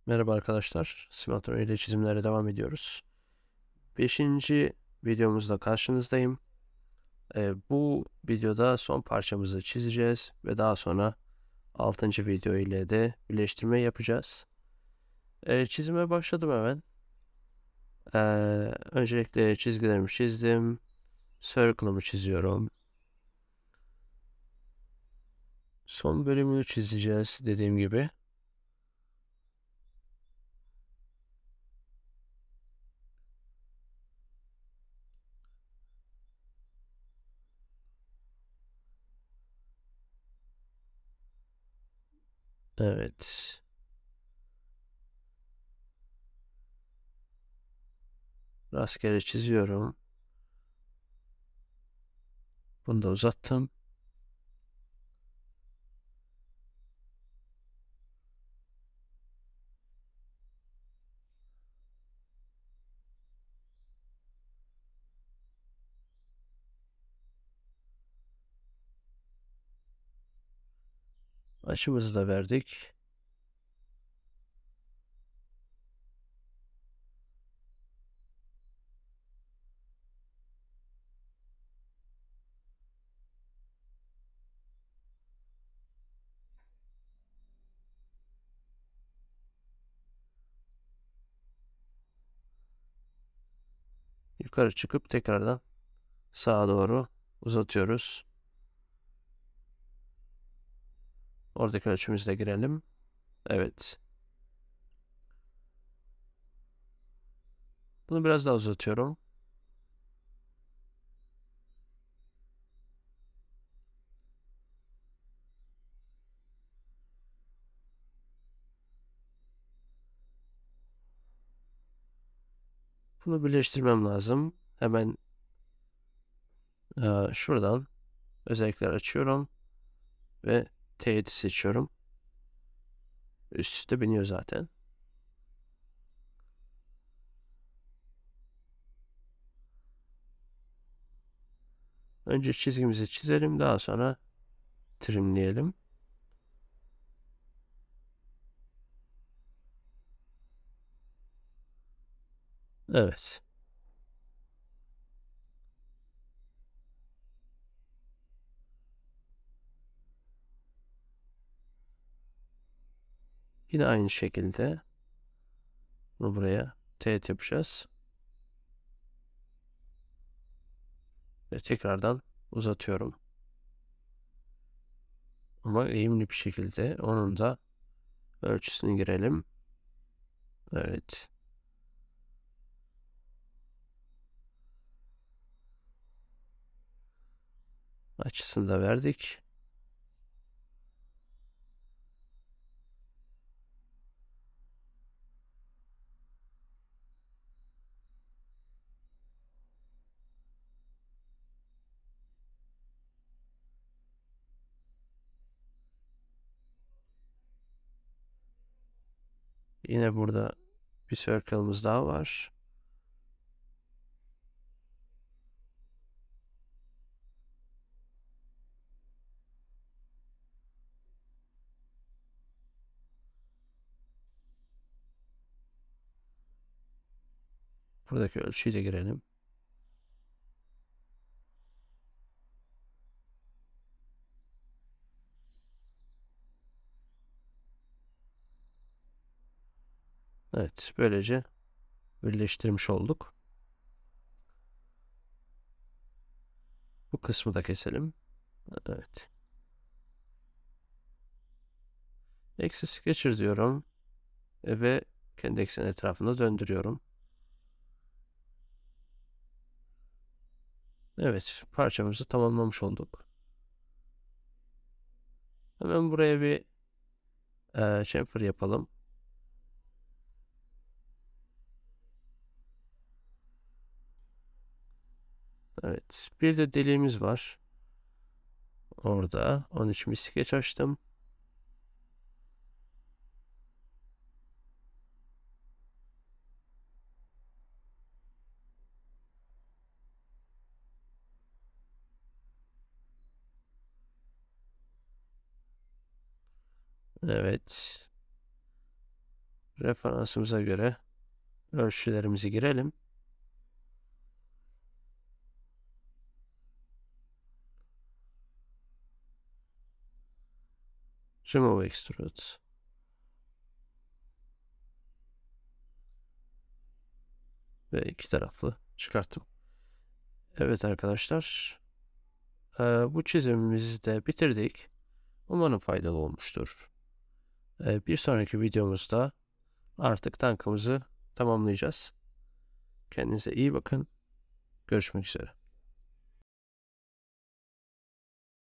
Merhaba arkadaşlar, Simatron ile çizimlere devam ediyoruz. 5. videomuzda karşınızdayım. Bu videoda son parçamızı çizeceğiz ve daha sonra 6. video ile de birleştirme yapacağız. Çizime başladım hemen. Öncelikle çizgilerimi çizdim. Circle'ımı çiziyorum. Son bölümünü çizeceğiz dediğim gibi. Evet. Rastgele çiziyorum. Bunu da uzattım. Açımızı da verdik. Yukarı çıkıp tekrardan sağa doğru uzatıyoruz. Oradaki ölçümüzü de girelim. Evet. Bunu biraz daha uzatıyorum. Bunu birleştirmem lazım. Hemen şuradan özellikler açıyorum ve T7 seçiyorum. Üst üste biniyor zaten. Önce çizgimizi çizelim, daha sonra trimleyelim. Evet. Yine aynı şekilde bunu buraya teğet yapacağız. Ve tekrardan uzatıyorum. Ama eğimli bir şekilde onun da ölçüsünü girelim. Evet. Açısını da verdik. Yine burada bir circle'ımız daha var. Buradaki ölçüyü de girelim. Evet, böylece birleştirmiş olduk. Bu kısmı da keselim. Evet. Axis Sketcher diyorum ve kendi eksen etrafında döndürüyorum. Evet, parçamızı tamamlamış olduk. Hemen buraya bir chamfer yapalım. Evet, bir de deliğimiz var. Orada. Onun için bir sketch açtım. Evet. Referansımıza göre ölçülerimizi girelim. Remove Extrude. Ve iki taraflı çıkarttım. Evet arkadaşlar. Bu çizimimizi de bitirdik. Umarım faydalı olmuştur. Bir sonraki videomuzda artık tankımızı tamamlayacağız. Kendinize iyi bakın. Görüşmek üzere.